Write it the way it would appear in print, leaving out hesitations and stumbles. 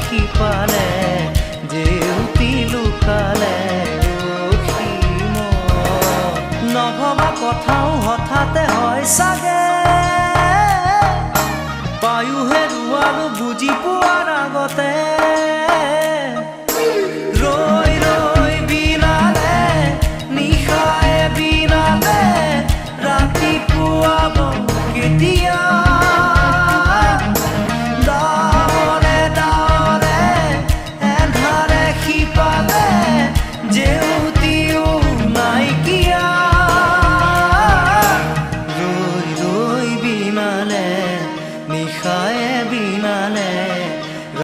কি পালে জেউতি লুকালে নভবা কথাও হঠাতে হয় চাগে পায়ো হেৰুৱালো বুজি পোৱাৰ আগতে